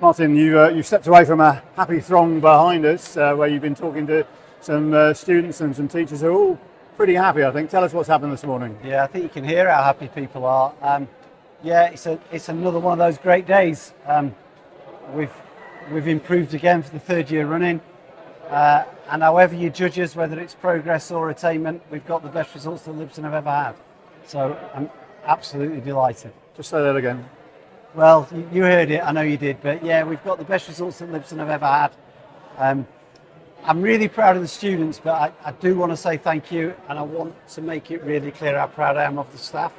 Martin, you've stepped away from a happy throng behind us, where you've been talking to some students and some teachers who are all pretty happy, I think. Tell us what's happened this morning. Yeah, I think you can hear how happy people are. It's another one of those great days. We've improved again for the third year running, and however you judge us, whether it's progress or attainment, we've got the best results that Lipson have ever had. So I'm absolutely delighted. Just say that again. Well, you heard it, I know you did, but yeah, we've got the best results that Lipson have ever had. I'm really proud of the students, but I do want to say thank you, and I want to make it really clear how proud I am of the staff,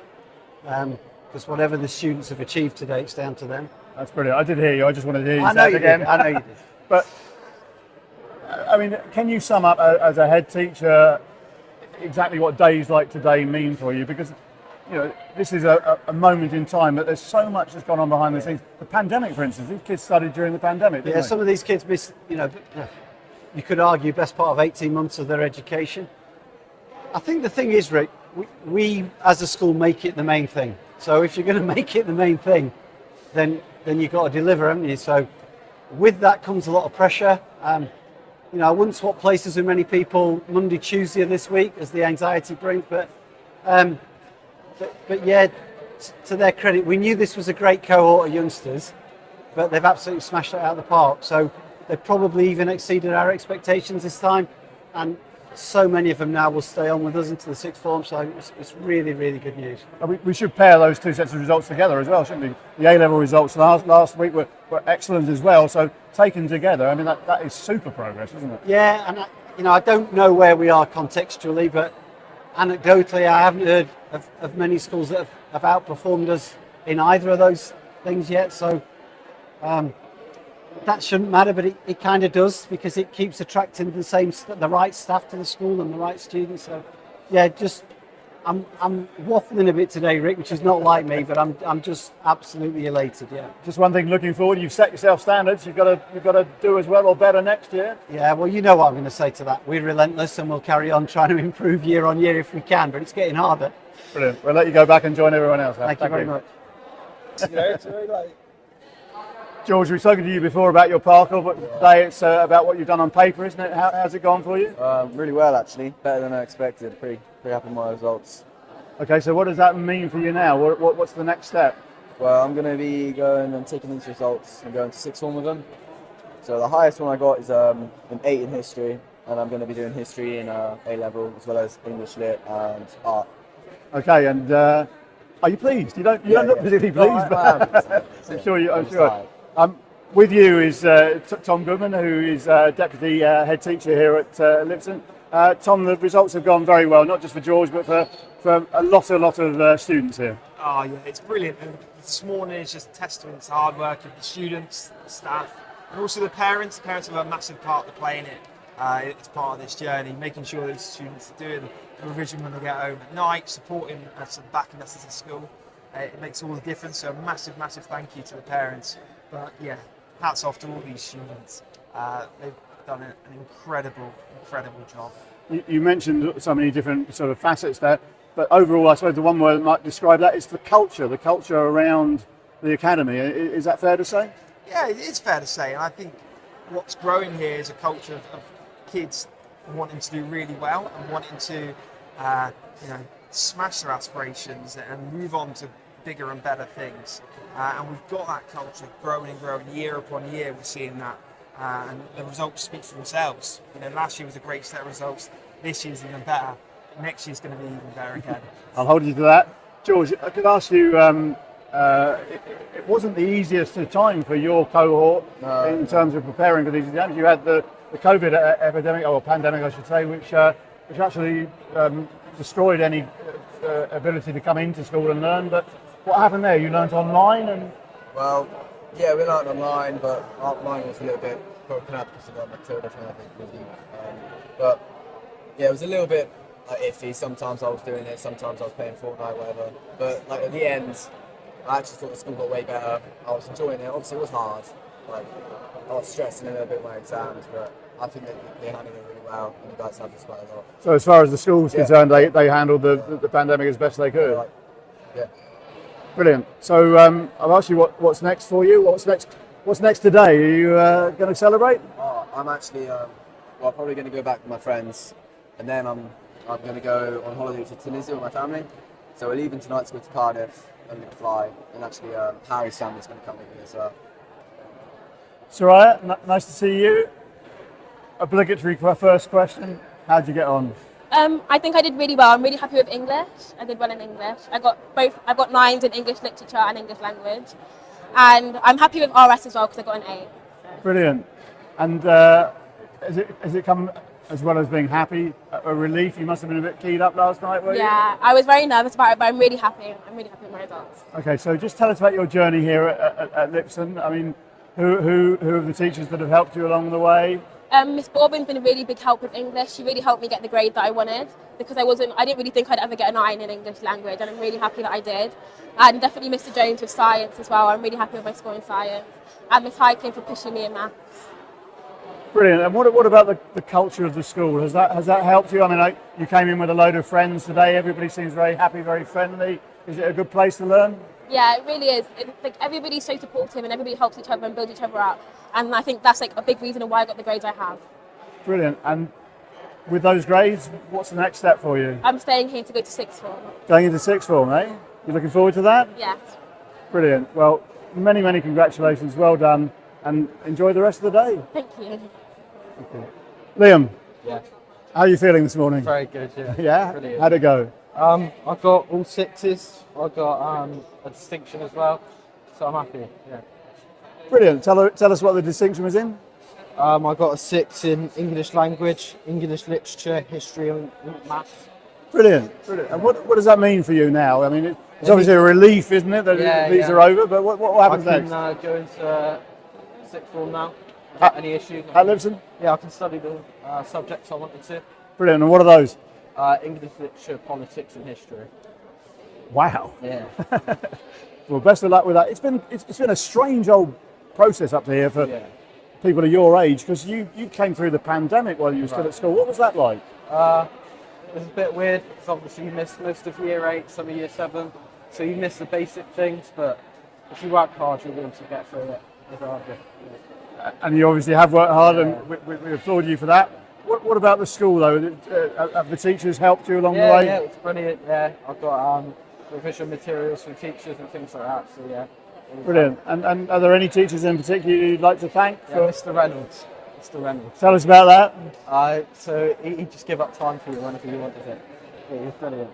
because whatever the students have achieved today, it's down to them. That's brilliant. I did hear you, I just wanted to hear you say it again. I know you did. But, I mean, can you sum up as a head teacher exactly what days like today mean for you? Because this is a moment in time, but there's so much that's gone on behind the scenes. The pandemic, for instance, these kids studied during the pandemic, didn't they? Some of these kids missed, you could argue, best part of 18 months of their education. I think the thing is, Rick, we as a school make it the main thing. So if you're going to make it the main thing, then you've got to deliver, haven't you? So with that comes a lot of pressure. I wouldn't swap places with many people Monday, Tuesday of this week as the anxiety brings, but yeah, to their credit, we knew this was a great cohort of youngsters, but they've absolutely smashed it out of the park. So they've probably even exceeded our expectations this time, and so many of them now will stay on with us into the sixth form. So it's really, really good news. We should pair those two sets of results together as well, shouldn't we? The A-level results last week were excellent as well. So taken together, I mean, that is super progress, isn't it? Yeah, and I don't know where we are contextually, but anecdotally, I haven't heard of many schools that have outperformed us in either of those things yet. So that shouldn't matter, but it kind of does, because it keeps attracting the right staff to the school and the right students. So yeah, I'm waffling a bit today, Rick, which is not like me, but I'm just absolutely elated. Yeah. Just one thing, looking forward, you've set yourself standards. You've got to do as well or better next year. Yeah, well, you know what I'm going to say to that. We're relentless, and we'll carry on trying to improve year on year if we can, but it's getting harder. Brilliant. We'll let you go back and join everyone else. Thank you very much. It's really like. George, we've spoken to you before about your parkour, but today it's about what you've done on paper, isn't it? How's it gone for you? Really well, actually. Better than I expected. Pretty happy with my results. Okay, so what does that mean for you now? What's the next step? Well, I'm going to be going and taking these results and going to sixth form with them. So the highest one I got is an 8 in history, and I'm going to be doing history in A-level, as well as English Lit and art. Okay, and are you pleased? You don't look particularly pleased, but I'm sure you are. With you is Tom Goodman, who is Deputy Head Teacher here at Lipson. Tom, the results have gone very well, not just for George, but for a lot of students here. Oh yeah, it's brilliant. And this morning is just a testament to hard work of the students, the staff, and also the parents. The parents have a massive part to play in it. It's part of this journey, making sure that the students are doing the revision when they get home at night, supporting us and backing us as a school. It makes all the difference. So a massive thank you to the parents. But yeah, hats off to all these students. They've done an incredible job. You mentioned so many different sort of facets there, but overall, I suppose the one word that might describe that is the culture around the academy. Is that fair to say? Yeah, it is fair to say, and I think what's growing here is a culture of kids wanting to do really well and wanting to, smash their aspirations and move on to bigger and better things. And we've got that culture growing and growing year upon year. We're seeing that, and the results speak for themselves. Last year was a great set of results. This year's even better. Next year's going to be even better again. I'll hold you to that. George, I could ask you, it wasn't the easiest of time for your cohort in terms of preparing for these exams. You had the COVID epidemic, or pandemic I should say, which actually destroyed any ability to come into school and learn. But what happened there? You learned online? Well, yeah, we learned online, but mine was a little bit broken up because I got Matilda from everything. But yeah, it was a little bit iffy. Sometimes I was doing it, sometimes I was playing Fortnite, whatever. But at the end, I actually thought the school got way better. I was enjoying it. Obviously, it was hard. I was stressing a little bit with my exams, but I think they handled it really well, and the guys helped us quite a lot. So as far as the school's concerned, they handled the pandemic as best they could. Yeah. Brilliant. So I'll ask you what's next for you. What's next What's next today? Are you going to celebrate? Oh, I'm actually, probably going to go back with my friends, and then I'm going to go on holiday to Tunisia with my family. So we're leaving tonight to go to Cardiff, and we're going to fly, and actually Harry's family's going to come with me as well. Soraya, nice to see you. Obligatory first question. How'd you get on? I think I did really well. I'm really happy with English. I did well in English. I got 9s in English literature and English language. And I'm happy with RS as well because I got an 8. Brilliant. And has it come as well as being happy, a relief? You must have been a bit keyed up last night, were you? Yeah, I was very nervous about it, but I'm really happy. I'm really happy with my results. Okay, so just tell us about your journey here at Lipson. I mean, who are the teachers that have helped you along the way? Miss Borbin's been a really big help with English. She really helped me get the grade that I wanted because I didn't really think I'd ever get a 9 in English language, and I'm really happy that I did. And definitely Mr. Jones with science as well. I'm really happy with my score in science. And Miss Hiking for pushing me in maths. Brilliant. And what about the culture of the school? Has that helped you? I mean, you came in with a load of friends today. Everybody seems very happy, very friendly. Is it a good place to learn? Yeah, it really is. Everybody's so supportive and everybody helps each other and builds each other up. And I think that's a big reason why I got the grades I have. Brilliant. And with those grades, what's the next step for you? I'm staying here to go to 6th form. Going into 6th form, eh? You looking forward to that? Yes. Brilliant. Well, many, many congratulations. Well done. And enjoy the rest of the day. Thank you. Okay. Liam, Yeah, how are you feeling this morning? very good. Yeah. Yeah? Brilliant. How'd it go? I got all 6s. I got a distinction as well, so I'm happy. Yeah. Brilliant. Tell us what the distinction was in. I got a 6 in English language, English literature, history, and maths. Brilliant. Brilliant. And what does that mean for you now? I mean, it's obviously a relief, isn't it, that these are over, but what happens I can next? go into 6th form now without any issues. At Lipson? Yeah, I can study the subjects I wanted to. Brilliant. And what are those? English literature, politics, and history. Wow. Yeah. Well, best of luck with that. It's been a strange old process up here for people of your age, because you came through the pandemic while you were still at school. What was that like? It was a bit weird because obviously you missed most of year 8, some of year 7, so you miss the basic things, but if you work hard, you'll be able to get through it regardless. And you obviously have worked hard, and we applaud you for that. What about the school though? Have the teachers helped you along the way? Yeah, it's brilliant. Yeah, I've got revision materials for teachers and things like that. So yeah. Brilliant. And are there any teachers in particular you'd like to thank? Yeah, Mr. Reynolds. Mr. Reynolds. Tell us about that. So he just give up time for you whenever you wanted it. Yeah, he's brilliant.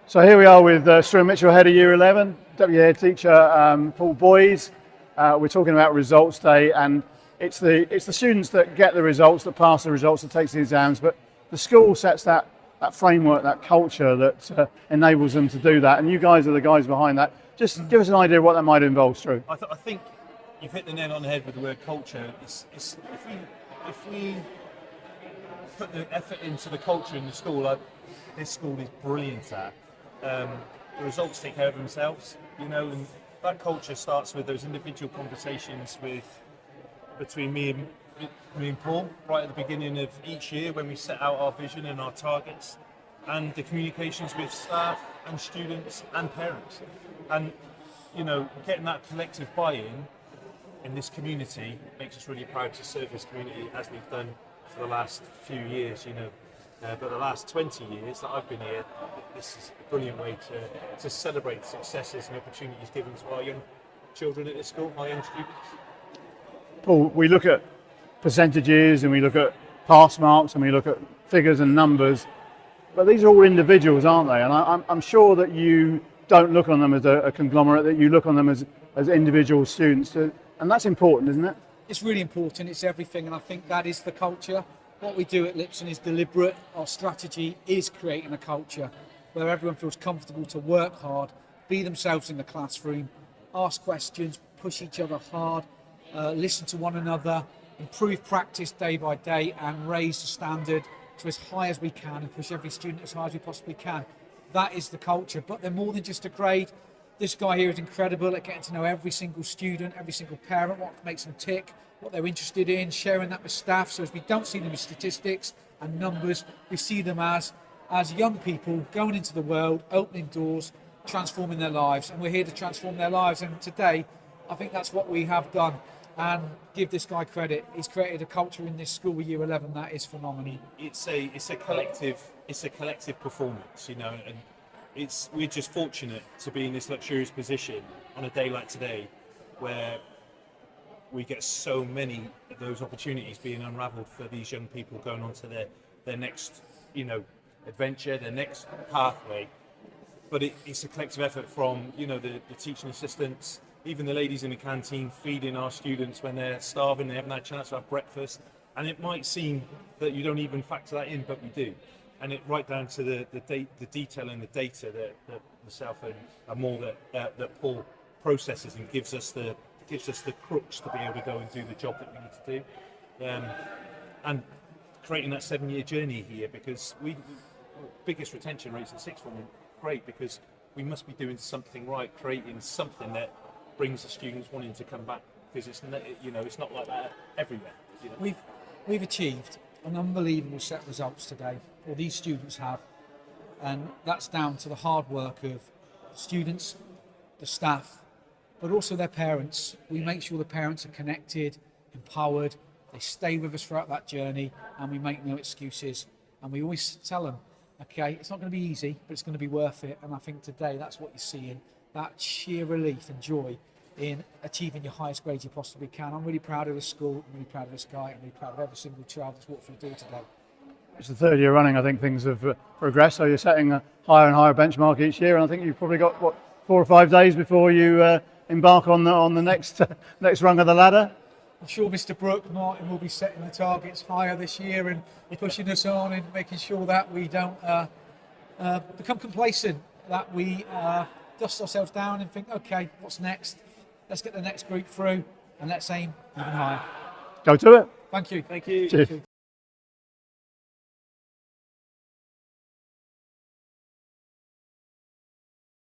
So here we are with Stuart Mitchell, head of Year 11, deputy head teacher Paul Boys. We're talking about results day, and it's the students that get the results, that pass the results, that takes the exams, but the school sets that framework, that culture that enables them to do that, and you guys are the guys behind that. Just give us an idea of what that might involve, Stu. I think you've hit the nail on the head with the word culture. If we put the effort into the culture in the school, like this school is brilliant at, the results take care of themselves, and that culture starts with those individual conversations between me and Paul right at the beginning of each year when we set out our vision and our targets, and the communications with staff and students and parents. And getting that collective buy-in in this community makes us really proud to serve this community as we've done for the last few years, but the last 20 years that I've been here, this is a brilliant way to celebrate successes and opportunities given to our young children at this school, our young students. Paul, we look at percentages and we look at pass marks and we look at figures and numbers, but these are all individuals, aren't they? And I'm sure that you don't look on them as a conglomerate, that you look on them as individual students, and that's important, isn't it? It's really important, it's everything, and I think that is the culture. What we do at Lipson is deliberate. Our strategy is creating a culture where everyone feels comfortable to work hard, be themselves in the classroom, ask questions, push each other hard, listen to one another, improve practice day by day, and raise the standard to as high as we can and push every student as high as we possibly can. That is the culture, but they're more than just a grade. This guy here is incredible at getting to know every single student, every single parent, what makes them tick, what they're interested in, sharing that with staff. So as we don't see them as statistics and numbers, we see them as young people going into the world, opening doors, transforming their lives. And we're here to transform their lives. And today, I think that's what we have done. And give this guy credit. He's created a culture in this school with Year 11 that is phenomenal. It's a collective performance, you know, and we're just fortunate to be in this luxurious position on a day like today, where we get so many of those opportunities being unravelled for these young people going on to their next, you know, adventure, their next pathway. But it's a collective effort from, you know, the teaching assistants, even the ladies in the canteen feeding our students when they're starving, they haven't had a chance to have breakfast. And it might seem that you don't even factor that in, but we do. And it right down to the detail and the data that myself and more that Paul processes and gives us the crooks to be able to go and do the job that we need to do. And creating that 7-year journey here, because biggest retention rates in sixth form are great, because we must be doing something right, creating something that brings the students wanting to come back, because it's not like that everywhere. You know? We've achieved an unbelievable set of results today, or these students have, and that's down to the hard work of the students, the staff, but also their parents. We make sure the parents are connected, empowered, they stay with us throughout that journey, and we make no excuses. And we always tell them, okay, it's not going to be easy, but it's going to be worth it. And I think today that's what you're seeing, that sheer relief and joy in achieving your highest grade you possibly can. I'm really proud of the school, I'm really proud of this guy, I'm really proud of every single child that's walked through the door today. It's the third year running. I think things have progressed. So you're setting a higher and higher benchmark each year, and I think you've probably got 4 or 5 days before you embark on the next rung of the ladder. I'm sure Mr. Brook, Martin, will be setting the targets higher this year and pushing us on and making sure that we don't become complacent, that we dust ourselves down and think, okay, what's next? Let's get the next group through and let's aim even higher. Go to it. Thank you. Thank you. Cheers.